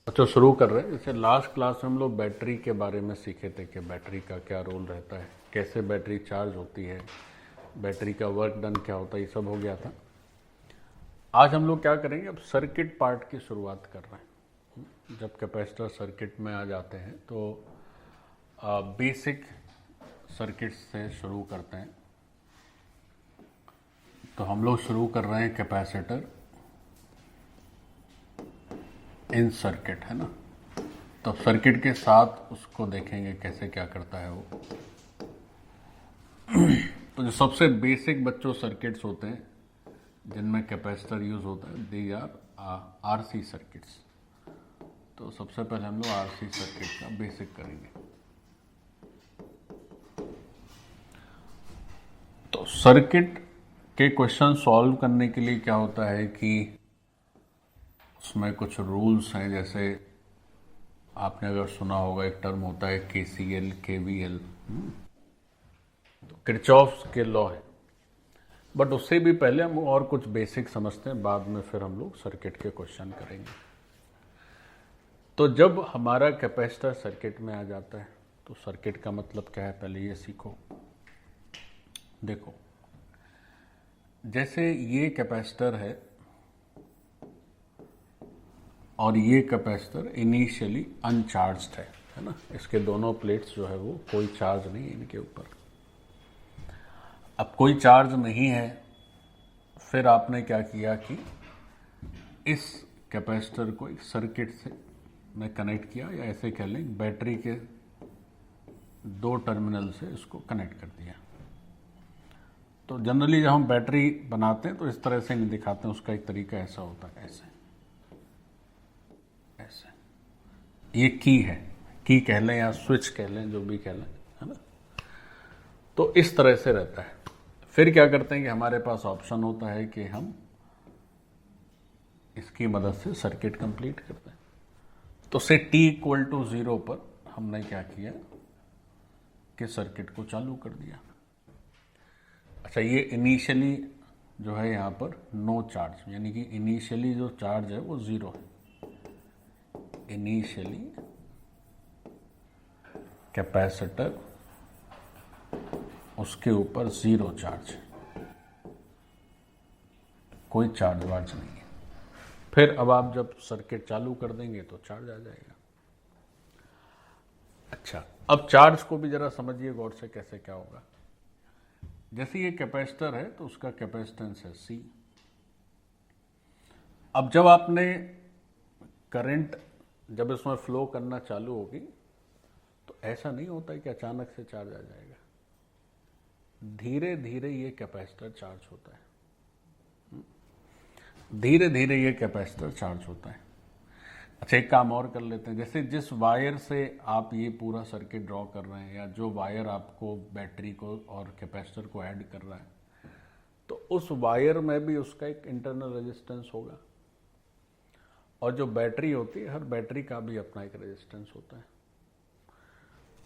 अच्छा, शुरू कर रहे हैं। जैसे लास्ट क्लास में हम लोग बैटरी के बारे में सीखे थे कि बैटरी का क्या रोल रहता है, कैसे बैटरी चार्ज होती है, बैटरी का वर्क डन क्या होता है, ये सब हो गया था। आज हम लोग क्या करेंगे, अब सर्किट पार्ट की शुरुआत कर रहे हैं। जब कैपेसिटर सर्किट में आ जाते हैं तो बेसिक सर्किट से शुरू करते हैं। तो हम लोग शुरू कर रहे हैं कैपेसिटर इन सर्किट, है ना। तो सर्किट के साथ उसको देखेंगे कैसे क्या करता है वो। तो जो सबसे बेसिक बच्चों सर्किट्स होते हैं जिनमें कैपेसिटर यूज होता है, दे आर आरसी सर्किट्स। तो सबसे पहले हम लोग आरसी सर्किट का बेसिक करेंगे। तो सर्किट के क्वेश्चन सॉल्व करने के लिए क्या होता है कि उसमें कुछ रूल्स हैं। जैसे आपने अगर सुना होगा, एक टर्म होता है केसीएल, केवीएल, तो किरचॉफ्स के लॉ है। बट उससे भी पहले हम और कुछ बेसिक समझते हैं, बाद में फिर हम लोग सर्किट के क्वेश्चन करेंगे। तो जब हमारा कैपेसिटर सर्किट में आ जाता है तो सर्किट का मतलब क्या है, पहले ये सीखो। देखो, जैसे ये कैपेसिटर है और ये कैपेसिटर इनिशियली अनचार्ज्ड है ना। इसके दोनों प्लेट्स जो है वो कोई चार्ज नहीं है इनके ऊपर। अब कोई चार्ज नहीं है, फिर आपने क्या किया कि इस कैपेसिटर को एक सर्किट से में कनेक्ट किया, या ऐसे कह लें बैटरी के दो टर्मिनल से इसको कनेक्ट कर दिया। तो जनरली जब हम बैटरी बनाते हैं तो इस तरह से नहीं दिखाते हैं, उसका एक तरीका ऐसा होता है, ऐसे ऐसे। ये की कह लें या स्विच कह लें, जो भी कह लें, है ना। तो इस तरह से रहता है। फिर क्या करते हैं कि हमारे पास ऑप्शन होता है कि हम इसकी मदद से सर्किट कंप्लीट करते हैं। तो से t=0 पर हमने क्या किया कि सर्किट को चालू कर दिया। अच्छा, ये इनिशियली जो है यहाँ पर नो चार्ज, यानी कि इनिशियली जो चार्ज है वो 0 है। इनिशियली कैपेसिटर, उसके ऊपर 0 चार्ज, कोई चार्ज वार्ज नहीं है। फिर अब आप जब सर्किट चालू कर देंगे तो चार्ज आ जाएगा। अच्छा, अब चार्ज को भी जरा समझिए गौर से, कैसे क्या होगा। जैसे ये कैपेसिटर है तो उसका कैपेसिटेंस है C। अब जब आपने करंट जब इसमें फ्लो करना चालू होगी तो ऐसा नहीं होता है कि अचानक से चार्ज आ जाएगा। धीरे धीरे ये कैपेसिटर चार्ज होता है, धीरे धीरे ये कैपेसिटर चार्ज होता है। अच्छा, एक काम और कर लेते हैं। जैसे जिस वायर से आप ये पूरा सर्किट ड्रॉ कर रहे हैं, या जो वायर आपको बैटरी को और कैपेसिटर को ऐड कर रहा है, तो उस वायर में भी उसका एक इंटरनल रेजिस्टेंस होगा। और जो बैटरी होती है, हर बैटरी का भी अपना एक रेजिस्टेंस होता है।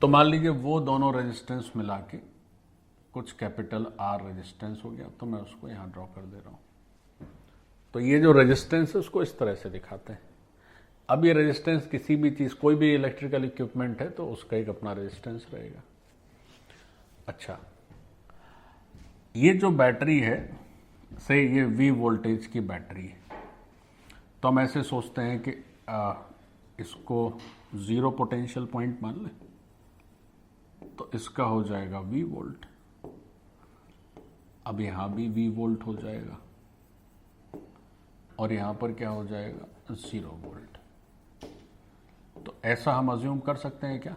तो मान लीजिए वो दोनों रेजिस्टेंस मिला के कुछ कैपिटल R रेजिस्टेंस हो गया, तो मैं उसको यहां ड्रॉ कर दे रहा हूं। तो ये जो रेजिस्टेंस है उसको इस तरह से दिखाते हैं। अब ये रेजिस्टेंस किसी भी चीज, कोई भी इलेक्ट्रिकल इक्विपमेंट है तो उसका एक अपना रेजिस्टेंस रहेगा। अच्छा, ये जो बैटरी है, से ये V वोल्टेज की बैटरी है, तो हम ऐसे सोचते हैं कि इसको 0 पोटेंशियल पॉइंट मान लें, तो इसका हो जाएगा V वोल्ट। अब यहां भी V वोल्ट हो जाएगा और यहां पर क्या हो जाएगा, 0 वोल्ट। तो ऐसा हम अज्यूम कर सकते हैं क्या?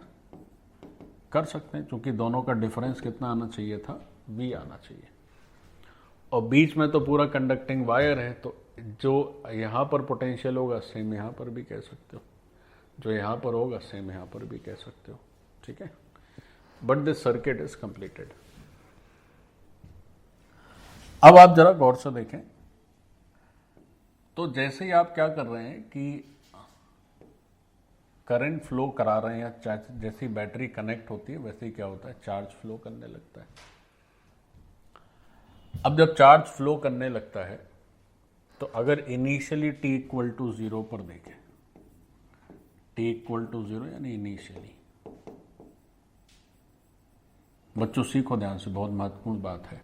कर सकते हैं, क्योंकि दोनों का डिफरेंस कितना आना चाहिए था, V आना चाहिए। और बीच में तो पूरा कंडक्टिंग वायर है, तो जो यहां पर पोटेंशियल होगा सेम यहां पर भी कह सकते हो, जो यहां पर होगा सेम यहां पर भी कह सकते हो। ठीक है, but this circuit is completed. अब आप जरा गौर से देखें, तो जैसे ही आप क्या कर रहे हैं कि करंट फ्लो करा रहे हैं, या जैसी बैटरी कनेक्ट होती है वैसे ही क्या होता है, चार्ज फ्लो करने लगता है। अब जब चार्ज फ्लो करने लगता है तो अगर इनिशियली t इक्वल टू 0 पर देखें, t इक्वल टू 0 यानी इनिशियली, बच्चों सीखो ध्यान से, बहुत महत्वपूर्ण बात है।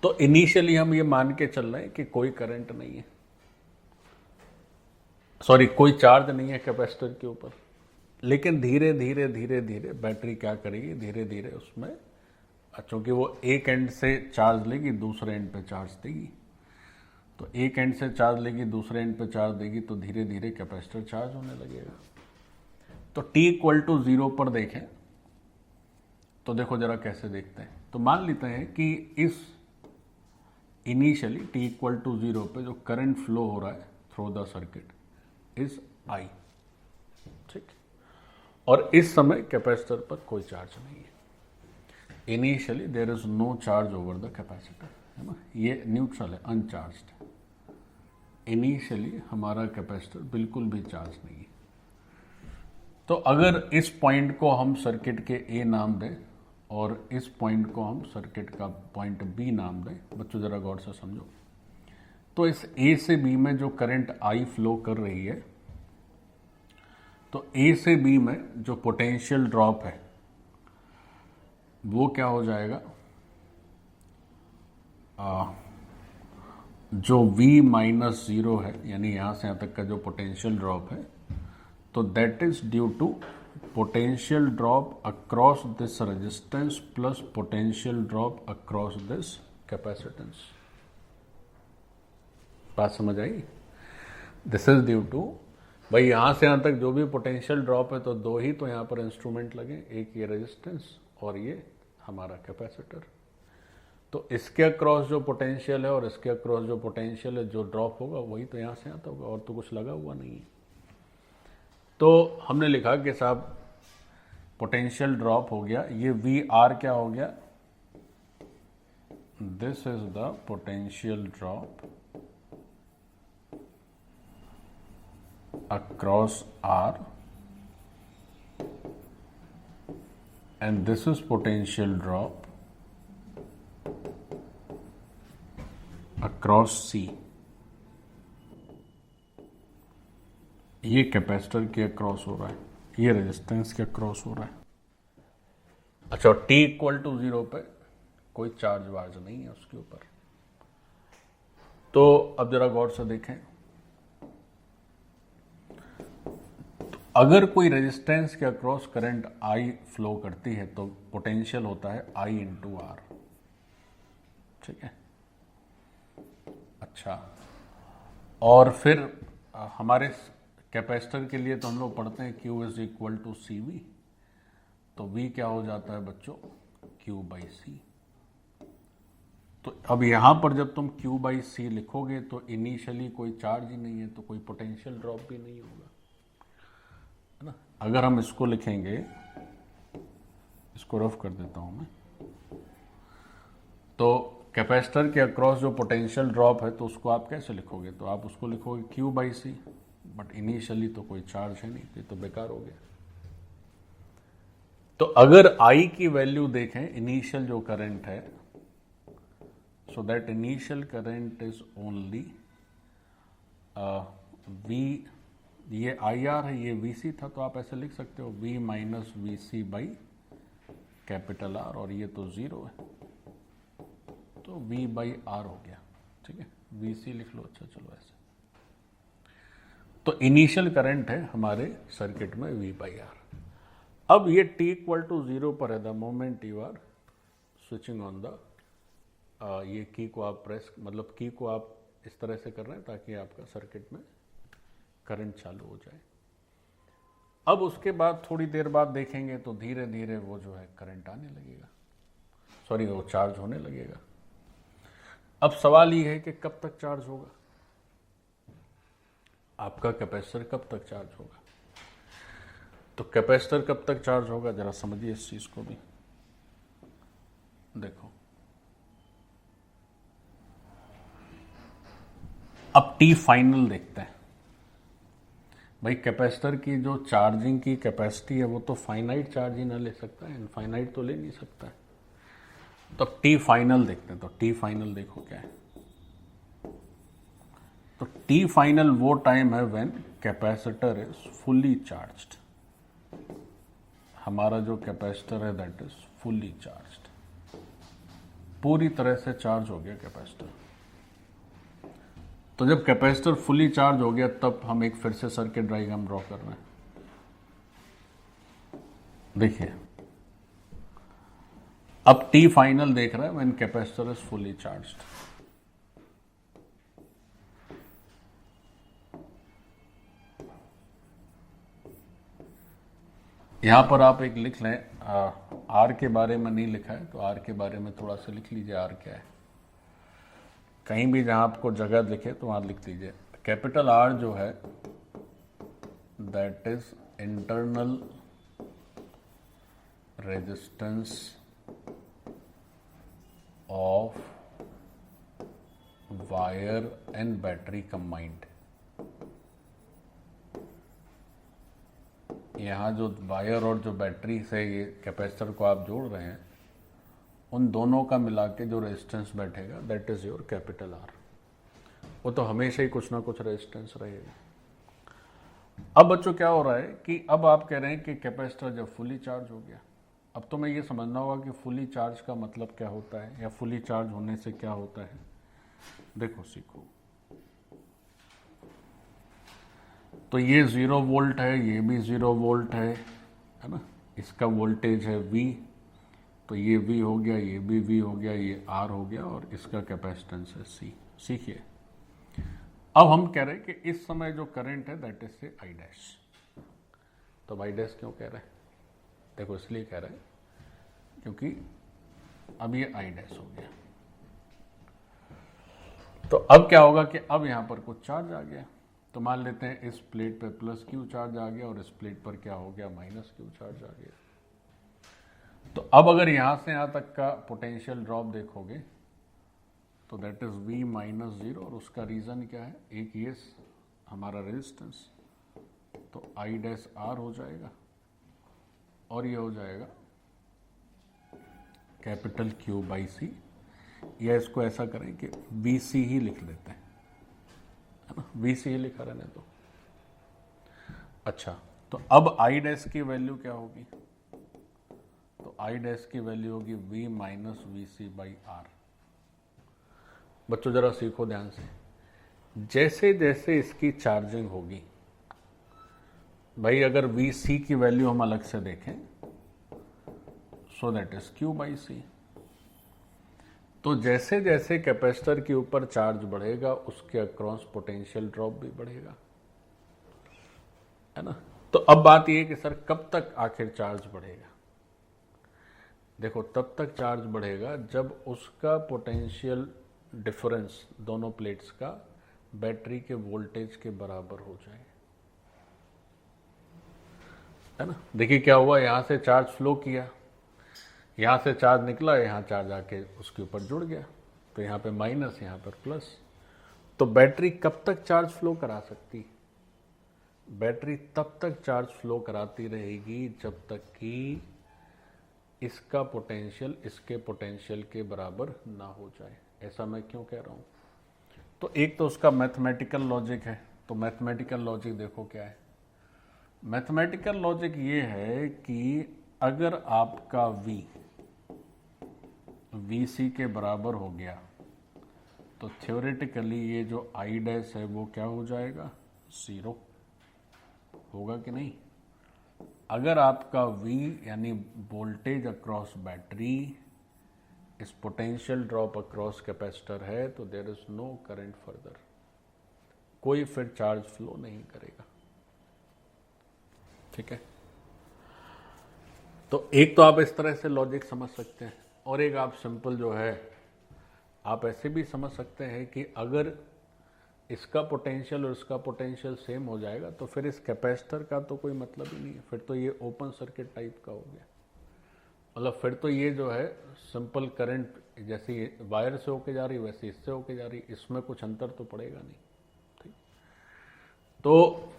तो इनिशियली हम ये मान के चल रहे हैं कि कोई करंट नहीं है, सॉरी कोई चार्ज नहीं है कैपेसिटर के ऊपर, लेकिन धीरे धीरे धीरे धीरे बैटरी क्या करेगी, धीरे धीरे उसमें, चूंकि वो एक एंड से चार्ज लेगी दूसरे एंड पे चार्ज देगी, तो एक एंड से चार्ज लेगी दूसरे एंड पे चार्ज देगी, तो धीरे धीरे कैपेसिटर चार्ज होने लगेगा। तो t इक्वल टू 0 पर देखें तो देखो जरा कैसे देखते हैं। तो मान लेते हैं कि इस इनिशियली t इक्वल टू 0 पे जो करंट फ्लो हो रहा है through the circuit is I, ठीक, और इस समय कैपेसिटर पर कोई चार्ज नहीं है। Initially there is no charge over the capacitor, है ना, ये न्यूट्रल है, अनचार्ज्ड। इनिशियली हमारा कैपेसिटर बिल्कुल भी चार्ज नहीं है। तो अगर इस पॉइंट को हम सर्किट के ए नाम दें और इस पॉइंट को हम सर्किट का पॉइंट बी नाम दें, बच्चों जरा गौर से समझो, तो इस ए से बी में जो करंट आई फ्लो कर रही है, तो ए से बी में जो पोटेंशियल ड्रॉप है वो क्या हो जाएगा, जो V माइनस 0 है, यानी यहां से यहां तक का जो पोटेंशियल ड्रॉप है, तो that is due to potential drop across this resistance plus potential drop across this capacitance. बात समझ आई? दिस इज ड्यू टू, भाई यहां से यहां तक जो भी पोटेंशियल ड्रॉप है, तो दो ही तो यहां पर इंस्ट्रूमेंट लगे, एक ये रेजिस्टेंस और ये हमारा कैपेसिटर। तो इसके अक्रॉस जो पोटेंशियल है और इसके अक्रॉस जो पोटेंशियल है, जो ड्रॉप होगा वही तो यहां से आता होगा, और तो कुछ लगा हुआ नहीं है। तो हमने लिखा कि साहब पोटेंशियल ड्रॉप हो गया, ये वी आर क्या हो गया, this is the potential drop across R and this is potential drop across C। ये कैपेसिटर के अक्रॉस हो रहा है, ये रेजिस्टेंस के अक्रॉस हो रहा है। अच्छा, t इक्वल टू 0 पे कोई चार्ज वार्ज नहीं है उसके ऊपर। तो अब जरा गौर से देखें, अगर कोई रेजिस्टेंस के अक्रॉस करंट I फ्लो करती है तो पोटेंशियल होता है I इंटू आर, ठीक है। अच्छा, और फिर हमारे कैपेसिटर के लिए तो हम लोग पढ़ते हैं Q is equal to C V, तो V क्या हो जाता है बच्चों, Q बाई सी। तो अब यहां पर जब तुम Q बाई सी लिखोगे तो इनिशियली कोई चार्ज ही नहीं है, तो कोई पोटेंशियल ड्रॉप भी नहीं होगा, है ना। अगर हम इसको लिखेंगे, इसको रफ कर देता हूं मैं, तो कैपेसिटर के अक्रॉस जो पोटेंशियल ड्रॉप है तो उसको आप कैसे लिखोगे, तो आप उसको लिखोगे Q by C, but initially तो कोई चार्ज है नहीं, तो बेकार हो गया। तो अगर I की वैल्यू देखें, इनिशियल जो करंट है, so that initial current is only V, ये IR है, ये VC था, तो आप ऐसे लिख सकते हो V minus VC by capital R, और ये तो 0 है, तो V बाई R हो गया, ठीक है। VC लिख लो, अच्छा चलो ऐसे। तो इनिशियल करंट है हमारे सर्किट में V बाई R। अब ये t इक्वल टू 0 पर है, the moment you are switching on the, ये की को आप प्रेस, मतलब की को आप इस तरह से कर रहे हैं ताकि आपका सर्किट में करंट चालू हो जाए। अब उसके बाद थोड़ी देर बाद देखेंगे तो धीरे धीरे वो जो है करंट आने लगेगा, सॉरी वो चार्ज होने लगेगा। अब सवाल ये है कि कब तक चार्ज होगा, आपका कैपेसिटर कब तक चार्ज होगा। तो कैपेसिटर कब तक चार्ज होगा, जरा समझिए इस चीज को भी। देखो, अब टी फाइनल देखते हैं। भाई कैपेसिटर की जो चार्जिंग की कैपेसिटी है वो तो फाइनाइट चार्ज ही ना ले सकता है, इनफाइनाइट तो ले नहीं सकता है। तो टी फाइनल देखते हैं। तो टी फाइनल देखो क्या है, तो टी फाइनल वो टाइम है when capacitor is fully charged. हमारा जो कैपेसिटर है दैट इज फुल्ली चार्ज्ड, पूरी तरह से चार्ज हो गया कैपेसिटर। तो जब कैपेसिटर फुल्ली चार्ज हो गया तब हम एक फिर से सर्किट डायग्राम ड्रॉ कर रहे हैं। देखिए अब टी फाइनल देख रहा है when capacitor is fully charged. यहां पर आप एक लिख लें, आर के बारे में नहीं लिखा है तो आर के बारे में थोड़ा सा लिख लीजिए। आर क्या है, कहीं भी जहां आपको जगह लिखे तो वहां लिख लीजिए। कैपिटल आर जो है that is internal resistance of wire and battery combined. यहाँ जो वायर और जो बैटरी से ये कैपेसिटर को आप जोड़ रहे हैं उन दोनों का मिला के जो रेजिस्टेंस बैठेगा that is your capital R. वो तो हमेशा ही कुछ ना कुछ रेजिस्टेंस रहेगा। अब बच्चों क्या हो रहा है कि अब आप कह रहे हैं कि कैपेसिटर जब फुली चार्ज हो गया, अब तो मैं ये समझना होगा कि फुली चार्ज का मतलब क्या होता है या फुली चार्ज होने से क्या होता है। देखो सीखो, तो ये 0 वोल्ट है, ये भी 0 वोल्ट है ना। इसका वोल्टेज है V, तो ये V हो गया, ये भी V हो गया, ये R हो गया और इसका कैपेसिटेंस है C। सीखिए अब हम कह रहे हैं कि इस समय जो करंट है दैट इज से I डैश। तो I डैश क्यों कह रहे हैं? देखो इसलिए कह रहे हैं क्योंकि अब ये I डैश हो गया। तो अब क्या होगा कि अब यहां पर कुछ चार्ज आ गया, तो मान लेते हैं इस प्लेट पे प्लस क्यू चार्ज आ गया और इस प्लेट पर क्या हो गया, माइनस क्यू चार्ज आ गया। तो अब अगर यहां से यहां तक का पोटेंशियल ड्रॉप देखोगे तो दैट इज V माइनस 0 और उसका रीजन क्या है, एक ये हमारा रेजिस्टेंस, तो I डैश R हो जाएगा और ये हो जाएगा कैपिटल Q बाई C, या इसको ऐसा करें कि VC ही लिख लेते हैं, है ना, VC ही लिखा रहने दो। अच्छा, तो अब I डैश की वैल्यू क्या होगी, तो I डैश की वैल्यू होगी V minus VC by R। बच्चों जरा सीखो ध्यान से, जैसे जैसे इसकी चार्जिंग होगी, भाई अगर VC की वैल्यू हम अलग से देखें सो that is Q by C। तो जैसे जैसे कैपेसिटर के ऊपर चार्ज बढ़ेगा उसके अक्रॉस पोटेंशियल ड्रॉप भी बढ़ेगा, है ना। तो अब बात यह कि सर कब तक आखिर चार्ज बढ़ेगा। देखो तब तक चार्ज बढ़ेगा जब उसका पोटेंशियल डिफरेंस दोनों प्लेट्स का बैटरी के वोल्टेज के बराबर हो जाए, है ना। देखिए क्या हुआ, यहां से चार्ज फ्लो किया, यहां से चार्ज निकला, यहां चार्ज आके उसके ऊपर जुड़ गया, तो यहां पे माइनस यहां पर प्लस। तो बैटरी कब तक चार्ज फ्लो करा सकती, बैटरी तब तक चार्ज फ्लो कराती रहेगी जब तक कि इसका पोटेंशियल इसके पोटेंशियल के बराबर ना हो जाए। ऐसा मैं क्यों कह रहा हूं, तो एक तो उसका मैथमेटिकल लॉजिक है। तो मैथमेटिकल लॉजिक देखो क्या है, मैथमेटिकल लॉजिक ये है कि अगर आपका V VC के बराबर हो गया तो थ्योरेटिकली ये जो I डैश है वो क्या हो जाएगा, 0 होगा कि नहीं। अगर आपका V यानी वोल्टेज अक्रॉस बैटरी इस पोटेंशियल ड्रॉप अक्रॉस कैपेसिटर है तो there is no current further, कोई फिर चार्ज फ्लो नहीं करेगा, ठीक है। तो एक तो आप इस तरह से लॉजिक समझ सकते हैं, और एक आप सिंपल जो है आप ऐसे भी समझ सकते हैं कि अगर इसका पोटेंशियल और इसका पोटेंशियल सेम हो जाएगा तो फिर इस कैपेसिटर का तो कोई मतलब ही नहीं है, फिर तो ये ओपन सर्किट टाइप का हो गया। मतलब फिर तो ये जो है सिंपल करंट जैसे वायर से होके जा रही वैसे इससे होके जा रही, इसमें कुछ अंतर तो पड़ेगा नहीं, ठीक। तो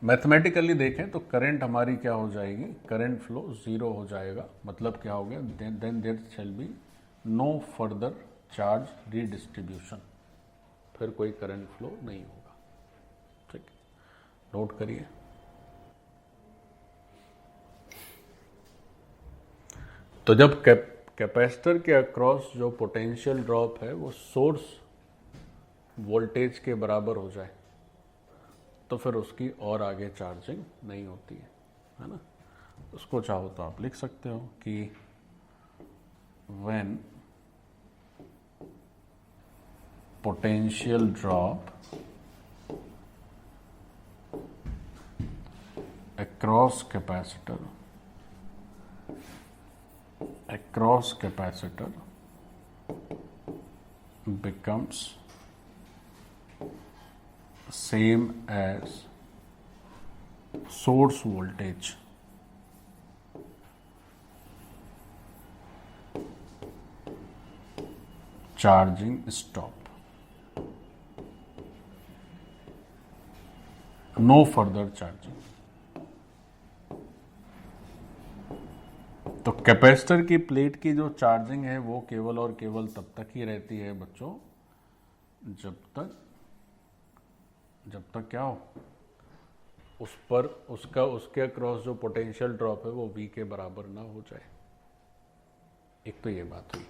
मैथमेटिकली देखें तो करंट हमारी क्या हो जाएगी, करंट फ्लो 0 हो जाएगा। मतलब क्या हो गया, then there shall be no further charge redistribution. फिर कोई करंट फ्लो नहीं होगा। ठीक है, नोट करिए। तो जब कैपेसिटर के अक्रॉस जो पोटेंशियल ड्रॉप है वो सोर्स वोल्टेज के बराबर हो जाए तो फिर उसकी और आगे चार्जिंग नहीं होती है ना। उसको चाहो तो आप लिख सकते हो कि when potential drop across capacitor becomes same as source voltage, charging stop, no further charging। तो कैपेसिटर की प्लेट की जो चार्जिंग है वो केवल और केवल तब तक ही रहती है बच्चों जब तक क्या हो, उस पर उसके अक्रॉस जो पोटेंशियल ड्रॉप है वो V के बराबर ना हो जाए। एक तो ये बात हुई,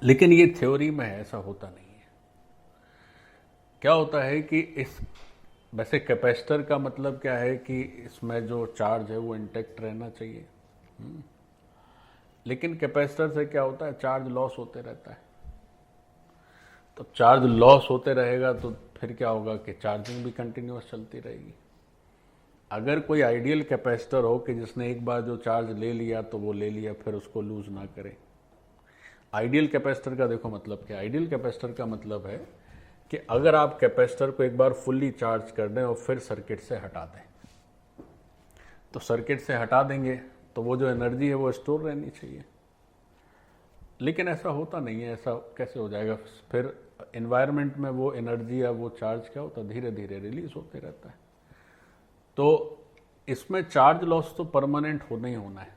लेकिन ये थ्योरी में है, ऐसा होता नहीं है। क्या होता है कि वैसे कैपेसिटर का मतलब क्या है कि इसमें जो चार्ज है वो इंटैक्ट रहना चाहिए, लेकिन कैपेसिटर से क्या होता है, चार्ज लॉस होते रहता है। तो चार्ज लॉस होते रहेगा तो फिर क्या होगा कि चार्जिंग भी कंटिन्यूअस चलती रहेगी। अगर कोई आइडियल कैपेसिटर हो कि जिसने एक बार जो चार्ज ले लिया तो वो ले लिया, फिर उसको लूज ना करे। आइडियल कैपेसिटर का देखो मतलब क्या, आइडियल कैपेसिटर का मतलब है कि अगर आप कैपेसिटर को एक बार फुल्ली चार्ज कर दें और फिर सर्किट से हटा दें, तो सर्किट से हटा देंगे तो वो जो एनर्जी है वो स्टोर रहनी चाहिए। लेकिन ऐसा होता नहीं है, ऐसा कैसे हो जाएगा? फिर एनवायरनमेंट में वो एनर्जी या वो चार्ज क्या होता है, धीरे धीरे रिलीज होते रहता है। तो इसमें चार्ज लॉस तो परमानेंट होना ही होना है,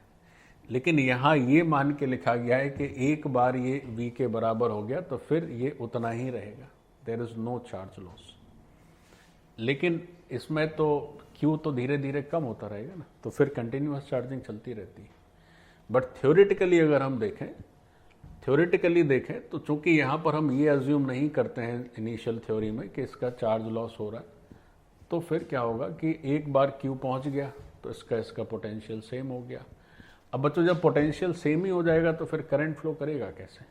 लेकिन यहाँ ये मान के लिखा गया है कि एक बार ये V के बराबर हो गया तो फिर ये उतना ही रहेगा, there is no charge loss. लेकिन इसमें तो Q तो धीरे धीरे कम होता रहेगा ना, तो फिर कंटिन्यूअस चार्जिंग चलती रहती है। बट थ्योरेटिकली अगर हम देखें तो चूंकि यहाँ पर हम ये अज्यूम नहीं करते हैं इनिशियल थ्योरी में कि इसका चार्ज लॉस हो रहा है, तो फिर क्या होगा कि एक बार Q पहुँच गया तो इसका पोटेंशियल सेम हो गया। अब बच्चों जब पोटेंशियल सेम ही हो जाएगा तो फिर करंट फ्लो करेगा कैसे?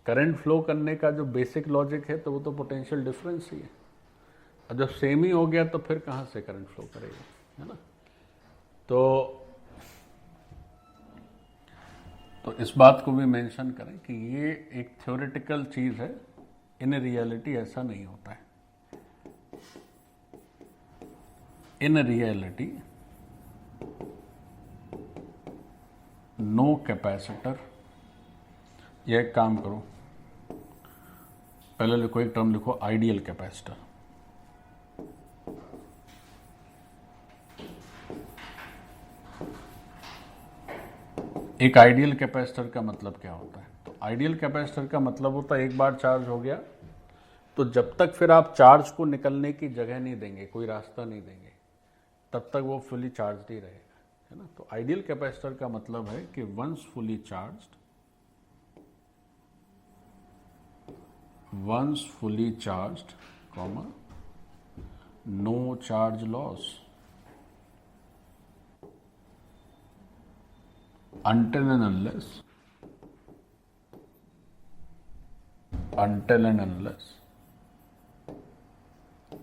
करंट फ्लो करने का जो बेसिक लॉजिक है तो वो तो पोटेंशियल डिफरेंस ही है। अब जब सेम ही हो गया तो फिर कहाँ से करंट फ्लो करेगा, है ना? तो इस बात को भी मेंशन करें कि ये एक थ्योरेटिकल चीज है, इन रियलिटी ऐसा नहीं होता है। इन रियलिटी नो कैपेसिटर, ये एक काम करो, पहले लिखो, एक टर्म लिखो आइडियल कैपेसिटर। एक आइडियल कैपेसिटर का मतलब क्या होता है? तो आइडियल कैपेसिटर का मतलब होता है एक बार चार्ज हो गया तो जब तक फिर आप चार्ज को निकलने की जगह नहीं देंगे, कोई रास्ता नहीं देंगे, तब तक वो फुली चार्ज ही रहेगा, है ना? तो आइडियल कैपेसिटर का मतलब है कि once fully charged, comma, no charge loss until and unless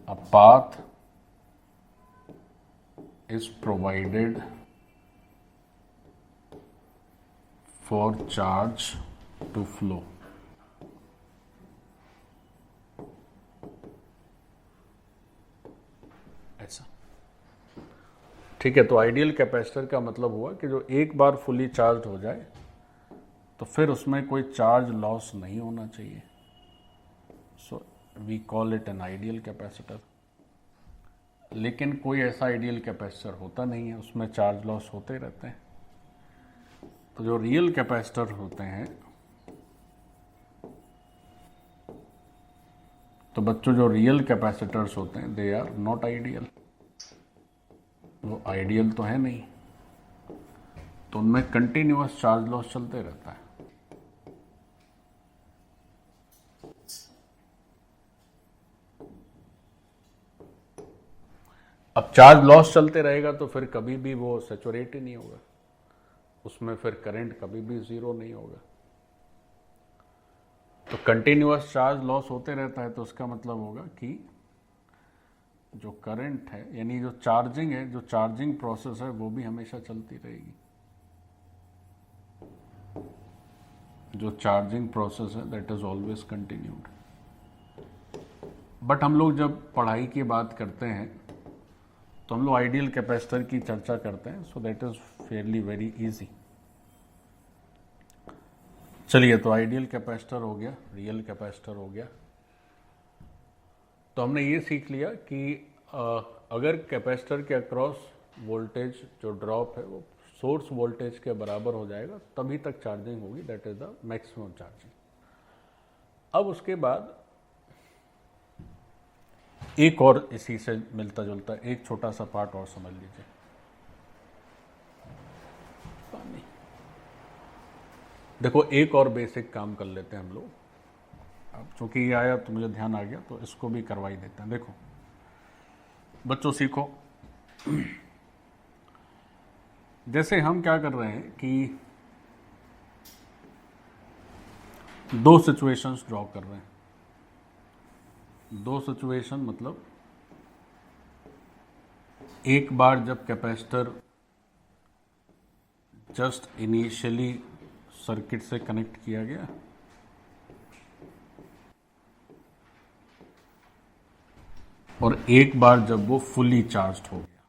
a path is provided for charge to flow। ऐसा ठीक है। तो आइडियल कैपेसिटर का मतलब हुआ कि जो एक बार फुली चार्ज हो जाए तो फिर उसमें कोई चार्ज लॉस नहीं होना चाहिए। So we call it an ideal capacitor. लेकिन कोई ऐसा आइडियल कैपेसिटर होता नहीं है, उसमें चार्ज लॉस होते रहते हैं। तो जो रियल कैपेसिटर होते हैं तो बच्चों जो रियल कैपेसिटर्स होते हैं दे आर नॉट आइडियल, वो आइडियल तो है नहीं, तो उनमें कंटिन्यूअस चार्ज लॉस चलते रहता है। अब चार्ज लॉस चलते रहेगा तो फिर कभी भी वो सैचुरेट ही नहीं होगा, उसमें फिर करंट कभी भी जीरो नहीं होगा। तो कंटिन्यूअस चार्ज लॉस होते रहता है तो उसका मतलब होगा कि जो करंट है यानी जो चार्जिंग है, जो चार्जिंग प्रोसेस है वो भी हमेशा चलती रहेगी। जो चार्जिंग प्रोसेस है that is always continued. But हम लोग जब पढ़ाई की बात करते हैं तो हम लोग आइडियल कैपेसिटर की चर्चा करते हैं, सो that is fairly very easy. चलिए, तो आइडियल कैपेसिटर हो गया, रियल कैपेसिटर हो गया। तो हमने ये सीख लिया कि अगर कैपेसिटर के अक्रॉस वोल्टेज जो ड्रॉप है वो सोर्स वोल्टेज के बराबर हो जाएगा तभी तक चार्जिंग होगी, that is the maximum charging. अब उसके बाद एक और इसी से मिलता जुलता एक छोटा सा पार्ट और समझ लीजिए। देखो, एक और बेसिक काम कर लेते हैं हम लोग। अब चूंकि ये आया तो मुझे ध्यान आ गया तो इसको भी करवाई देते हैं। देखो बच्चों, सीखो। जैसे हम क्या कर रहे हैं कि दो सिचुएशंस ड्रॉ कर रहे हैं। दो सिचुएशन मतलब एक बार जब कैपेसिटर जस्ट इनिशियली सर्किट से कनेक्ट किया गया, और एक बार जब वो फुली चार्ज्ड हो गया।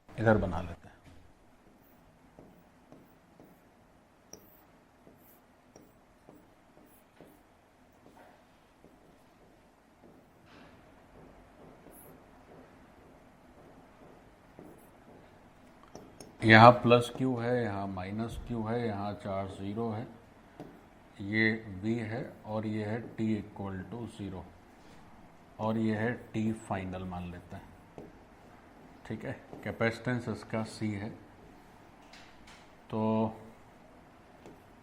इधर बना लेते हैं। यहाँ प्लस क्यू है, यहाँ माइनस क्यू है, यहाँ चार्ज जीरो है, ये V है और ये है T इक्वल टू 0 और ये है T फाइनल मान लेते हैं। ठीक है, कैपेसिटेंस इसका C है। तो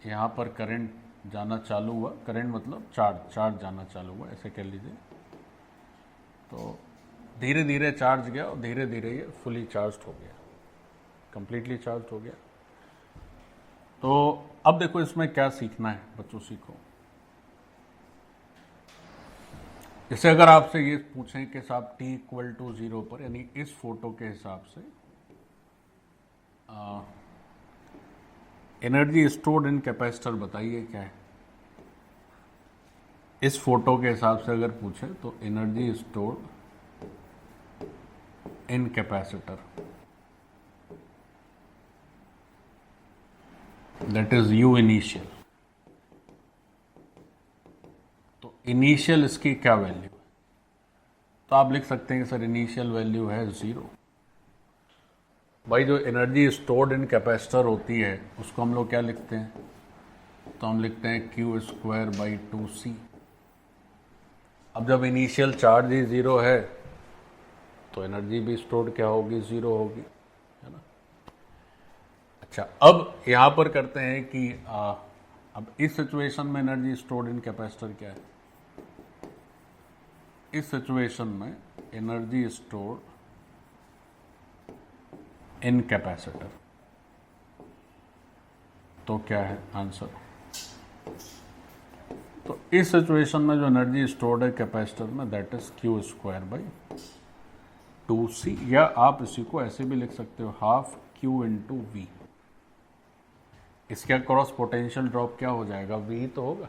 यहाँ पर करंट जाना चालू हुआ, करंट मतलब चार्ज जाना चालू हुआ, ऐसे कह लीजिए। तो धीरे धीरे चार्ज गया और धीरे धीरे ये फुली चार्ज हो गया, कंप्लीटली चार्ज हो गया। तो अब देखो इसमें क्या सीखना है बच्चों, सीखो। जैसे अगर आपसे ये पूछें कि साहब T इक्वल टू 0 पर, यानी इस फोटो के हिसाब से एनर्जी स्टोर्ड इन कैपेसिटर बताइए क्या है। इस फोटो के हिसाब से अगर पूछे तो energy stored in capacitor that is U initial. तो इनिशियल इसकी क्या वैल्यू है? तो आप लिख सकते हैं कि सर इनिशियल वैल्यू है 0। भाई, जो एनर्जी स्टोर्ड इन कैपेसिटर होती है उसको हम लोग क्या लिखते हैं? तो हम लिखते हैं Q²/2C। अब जब इनिशियल चार्ज ही 0 है तो एनर्जी भी स्टोर्ड क्या होगी? 0 होगी, है ना। अच्छा, अब यहां पर करते हैं कि अब इस सिचुएशन में एनर्जी स्टोर्ड इन कैपेसिटर क्या है? इस सिचुएशन में एनर्जी स्टोर्ड इन कैपेसिटर तो क्या है आंसर? तो इस सिचुएशन में जो एनर्जी स्टोर्ड है कैपेसिटर में दैट इज Q²/2C, या आप इसी को ऐसे भी लिख सकते हो हाफ Q इंटू V। इसके अक्रॉस पोटेंशियल ड्रॉप क्या हो जाएगा? V तो होगा।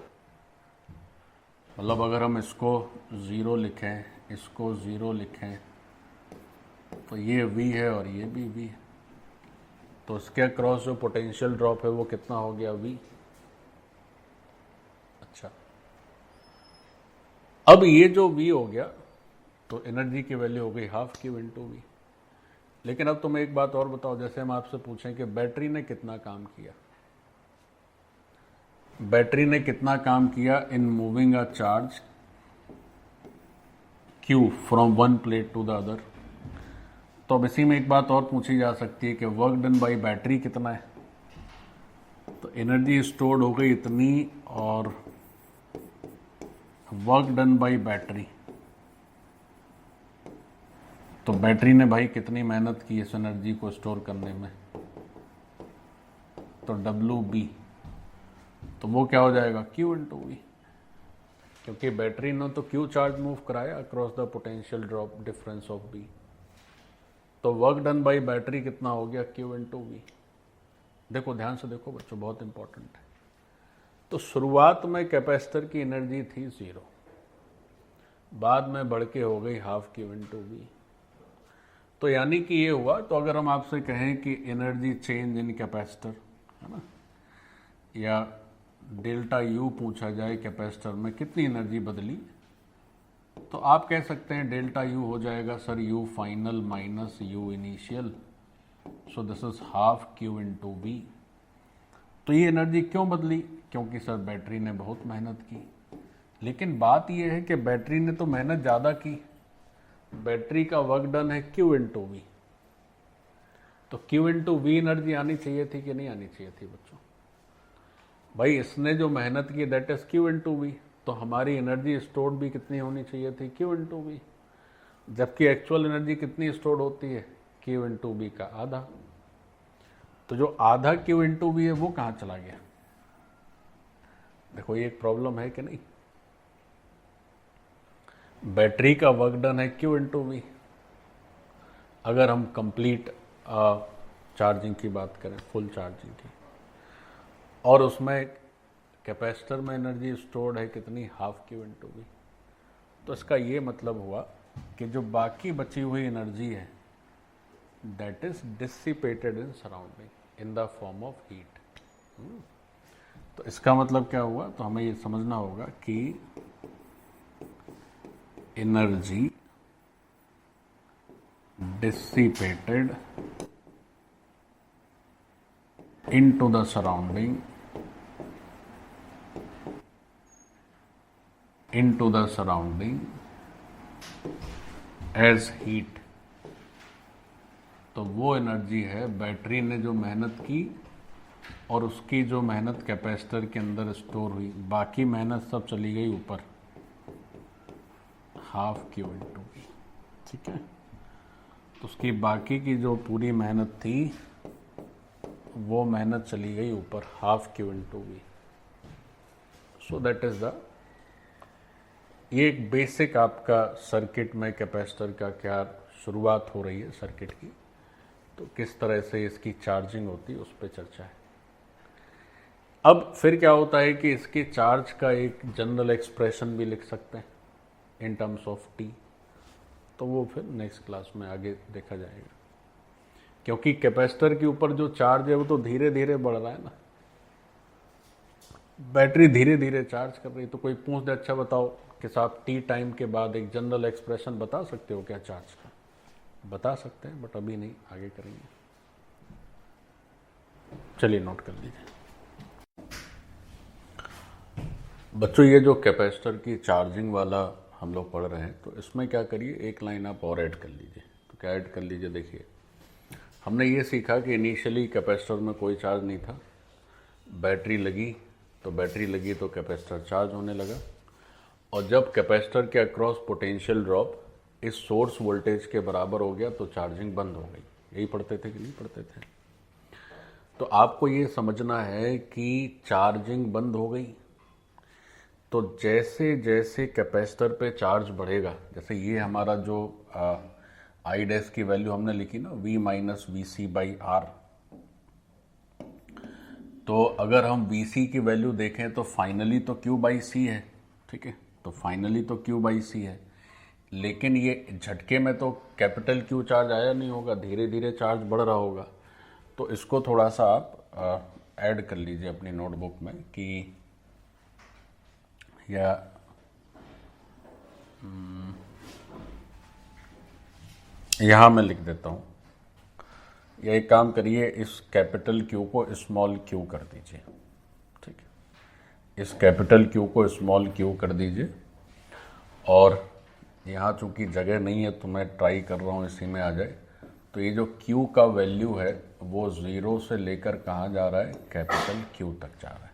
मतलब अगर हम इसको 0 लिखें, इसको 0 लिखें तो ये V है और ये भी V है, तो इसके अक्रॉस जो पोटेंशियल ड्रॉप है वो कितना हो गया? V। अच्छा, अब ये जो V हो गया तो एनर्जी की वैल्यू हो गई हाफ Q इंटू V। लेकिन अब तुम एक बात और बताओ, जैसे हम आपसे पूछें कि बैटरी ने कितना काम किया, बैटरी ने कितना काम किया in moving a charge Q from one plate to the other. तो अब इसी में एक बात और पूछी जा सकती है कि वर्क डन बाय बैटरी कितना है। तो एनर्जी स्टोर्ड हो गई इतनी और वर्क डन बाय बैटरी, तो बैटरी ने भाई कितनी मेहनत की इस एनर्जी को स्टोर करने में, तो WB, तो वो क्या हो जाएगा Q इंटू वी, क्योंकि बैटरी ने तो Q चार्ज मूव कराया across the potential drop difference of B। तो वर्क डन बाय बैटरी कितना हो गया Q इंटू वी। देखो ध्यान से देखो बच्चों, बहुत इंपॉर्टेंट है। तो शुरुआत में कैपेसिटर की एनर्जी थी 0, बाद में बढ़ के हो गई हाफ Q इंटू वी। तो यानी कि ये हुआ। तो अगर हम आपसे कहें कि एनर्जी चेंज इन कैपेसिटर, है ना, या डेल्टा U पूछा जाए कैपेसिटर में कितनी एनर्जी बदली, तो आप कह सकते हैं डेल्टा U हो जाएगा sir U final minus U initial, so this is half Q into V. तो ये एनर्जी क्यों बदली, क्योंकि सर बैटरी ने बहुत मेहनत की। लेकिन बात यह है कि बैटरी ने तो मेहनत ज़्यादा की, बैटरी का वर्क डन है Q इंटू वी। तो Q इंटू वी एनर्जी आनी चाहिए थी कि नहीं आनी चाहिए थी बच्चों। भाई इसने जो मेहनत की that is Q into V, तो हमारी एनर्जी स्टोर्ड भी कितनी होनी चाहिए थी Q इंटू वी, जबकि एक्चुअल एनर्जी कितनी स्टोर्ड होती है Q इंटू वी का आधा। तो जो आधा Q इंटू वी है वो कहाँ चला गया। देखो ये एक प्रॉब्लम है कि नहीं। बैटरी का वर्क डन है Q इंटू वी, अगर हम कंप्लीट चार्जिंग की बात करें, फुल चार्जिंग की, और उसमें कैपेसिटर में एनर्जी स्टोर्ड है कितनी हाफ Q इंटू वी। तो इसका ये मतलब हुआ कि जो बाकी बची हुई एनर्जी है that is dissipated in surrounding in the form of heat. तो इसका मतलब क्या हुआ, तो हमें ये समझना होगा कि energy dissipated into the surrounding as heat। तो वो एनर्जी है बैटरी ने जो मेहनत की और उसकी जो मेहनत कैपेसिटर के अंदर स्टोर हुई, बाकी मेहनत सब चली गई ऊपर हाफ Q इंटू वी। ठीक है, तो उसकी बाकी की जो पूरी मेहनत थी वो मेहनत चली गई ऊपर half Q into V. So that is the, ये एक बेसिक आपका सर्किट में कैपेसिटर का क्या शुरुआत हो रही है सर्किट की, तो किस तरह से इसकी चार्जिंग होती है उस पर चर्चा है। अब फिर क्या होता है कि इसके चार्ज का एक जनरल एक्सप्रेशन भी लिख सकते हैं इन टर्म्स ऑफ T, तो वो फिर नेक्स्ट क्लास में आगे देखा जाएगा। क्योंकि कैपेसिटर के ऊपर जो चार्ज है वो तो धीरे धीरे बढ़ रहा है ना, बैटरी धीरे धीरे चार्ज कर रही। तो कोई पूछ दे अच्छा बताओ कि साहब T टाइम के बाद एक जनरल एक्सप्रेशन बता सकते हो क्या चार्ज का, बता सकते हैं बट अभी नहीं, आगे करेंगे। चलिए नोट कर लीजिए बच्चों, ये जो कैपेसिटर की चार्जिंग वाला हम लोग पढ़ रहे हैं, तो इसमें क्या करिए, एक लाइन आप और ऐड कर लीजिए। तो क्या ऐड कर लीजिए, देखिए हमने ये सीखा कि इनिशियली कैपेसिटर में कोई चार्ज नहीं था, बैटरी लगी तो कैपेसिटर चार्ज होने लगा, और जब कैपेसिटर के अक्रॉस पोटेंशियल ड्रॉप इस सोर्स वोल्टेज के बराबर हो गया तो चार्जिंग बंद हो गई। यही पढ़ते थे कि नहीं पढ़ते थे। तो आपको ये समझना है कि चार्जिंग बंद हो गई, तो जैसे जैसे कैपेसिटर पे चार्ज बढ़ेगा, जैसे ये हमारा जो आई डैश की वैल्यू हमने लिखी ना V minus V C by R, तो अगर हम VC की वैल्यू देखें तो फाइनली तो Q बाई सी है, ठीक है, तो फाइनली तो Q बाई सी है, लेकिन ये झटके में तो कैपिटल Q चार्ज आया नहीं होगा, धीरे धीरे चार्ज बढ़ रहा होगा। तो इसको थोड़ा सा आप ऐड कर लीजिए अपनी नोटबुक में कि या यहाँ मैं लिख देता हूँ, या एक काम करिए, इस कैपिटल Q को स्मॉल q कर दीजिए, ठीक है। इस कैपिटल क्यू को स्मॉल क्यू कर दीजिए, और यहाँ चूंकि जगह नहीं है तो मैं ट्राई कर रहा हूँ इसी में आ जाए। तो ये जो Q का वैल्यू है वो 0 से लेकर कहाँ जा रहा है, कैपिटल Q तक जा रहा है।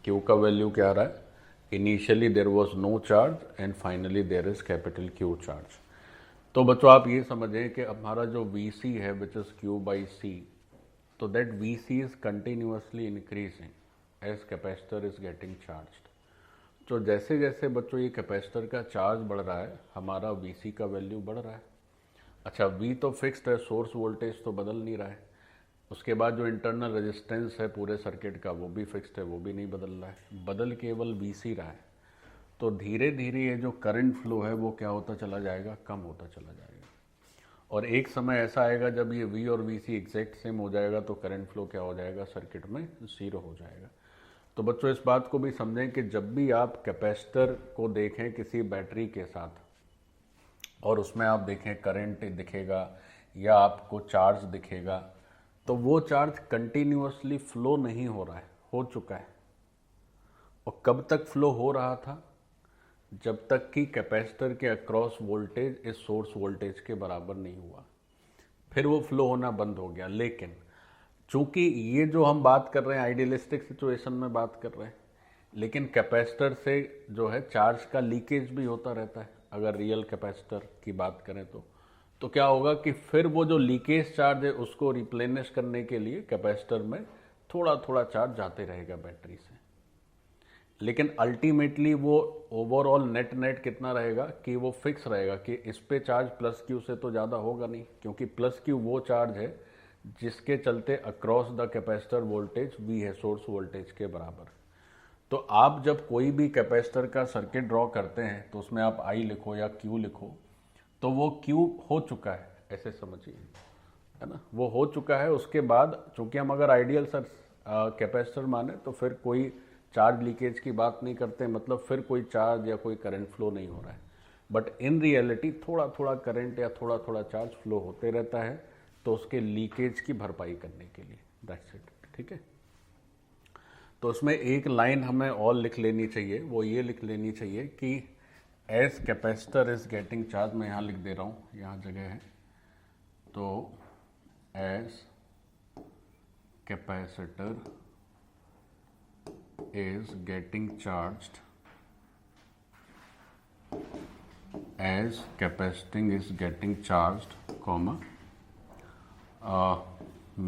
Q का वैल्यू क्या आ रहा है, initially there was no charge and finally there is capital Q charge. तो बच्चों आप ये समझें कि हमारा जो VC है which is Q by C, तो that VC is continuously increasing as capacitor is getting charged. तो जैसे जैसे बच्चों ये कैपेसिटर का चार्ज बढ़ रहा है हमारा VC का वैल्यू बढ़ रहा है। अच्छा, V तो फिक्स्ड है, सोर्स वोल्टेज तो बदल नहीं रहा है। उसके बाद जो इंटरनल रेजिस्टेंस है पूरे सर्किट का वो भी फिक्स्ड है, वो भी नहीं बदल रहा है, बदल केवल VC रहा है। तो धीरे धीरे ये जो करंट फ्लो है वो क्या होता चला जाएगा, कम होता चला जाएगा। और एक समय ऐसा आएगा जब ये V और VC एग्जैक्ट सेम हो जाएगा तो करंट फ्लो क्या हो जाएगा, सर्किट में 0 हो जाएगा। तो बच्चों इस बात को भी समझें कि जब भी आप कैपेसिटर को देखें किसी बैटरी के साथ और उसमें आप देखें करंट दिखेगा या आपको चार्ज दिखेगा, तो वो चार्ज कंटिन्यूअसली फ्लो नहीं हो रहा है, हो चुका है। और कब तक फ्लो हो रहा था, जब तक कि कैपेसिटर के अक्रॉस वोल्टेज इस सोर्स वोल्टेज के बराबर नहीं हुआ, फिर वो फ्लो होना बंद हो गया। लेकिन चूंकि ये जो हम बात कर रहे हैं आइडियलिस्टिक सिचुएशन में बात कर रहे हैं, लेकिन कैपेसिटर से जो है चार्ज का लीकेज भी होता रहता है। अगर रियल कैपेसिटर की बात करें तो क्या होगा कि फिर वो जो लीकेज चार्ज है उसको रिप्लेनिश करने के लिए कैपेसिटर में थोड़ा थोड़ा चार्ज जाते रहेगा बैटरी से। लेकिन अल्टीमेटली वो ओवरऑल नेट कितना रहेगा कि वो फिक्स रहेगा कि इस पे चार्ज प्लस क्यू से तो ज़्यादा होगा नहीं, क्योंकि प्लस क्यू वो चार्ज है जिसके चलते across the capacitor voltage V है, सोर्स वोल्टेज के बराबर। तो आप जब कोई भी कैपेसिटर का सर्किट ड्रॉ करते हैं तो उसमें आप I लिखो या Q लिखो, तो वो Q हो चुका है, ऐसे समझिए, है ना, वो हो चुका है। उसके बाद चूंकि हम अगर आइडियल कैपेसिटर माने तो फिर कोई चार्ज लीकेज की बात नहीं करते, मतलब फिर कोई चार्ज या कोई करंट फ्लो नहीं हो रहा है। बट इन रियलिटी थोड़ा थोड़ा करंट या थोड़ा थोड़ा चार्ज फ्लो होते रहता है, तो उसके लीकेज की भरपाई करने के लिए, दैट्स इट। ठीक है, तो उसमें एक लाइन हमें और लिख लेनी चाहिए, वो ये लिख लेनी चाहिए कि as capacitor is getting charge, मैं यहाँ लिख दे रहा हूँ, यहाँ जगह है, तो as capacitor is getting charged, as capaciting is getting charged, comma,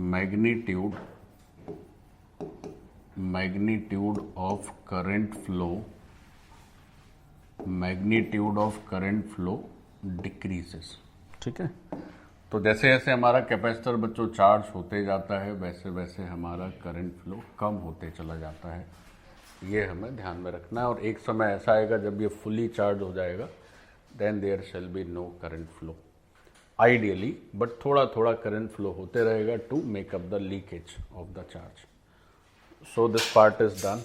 magnitude of current flow decreases। ठीक है, तो जैसे जैसे हमारा कैपेसिटर बच्चों चार्ज होते जाता है वैसे वैसे हमारा करंट फ्लो कम होते चला जाता है, ये हमें ध्यान में रखना है। और एक समय ऐसा आएगा जब ये फुली चार्ज हो जाएगा, then there shall be no current flow ideally, but थोड़ा थोड़ा करंट फ्लो होते रहेगा to make up the leakage of the charge. So this part is done.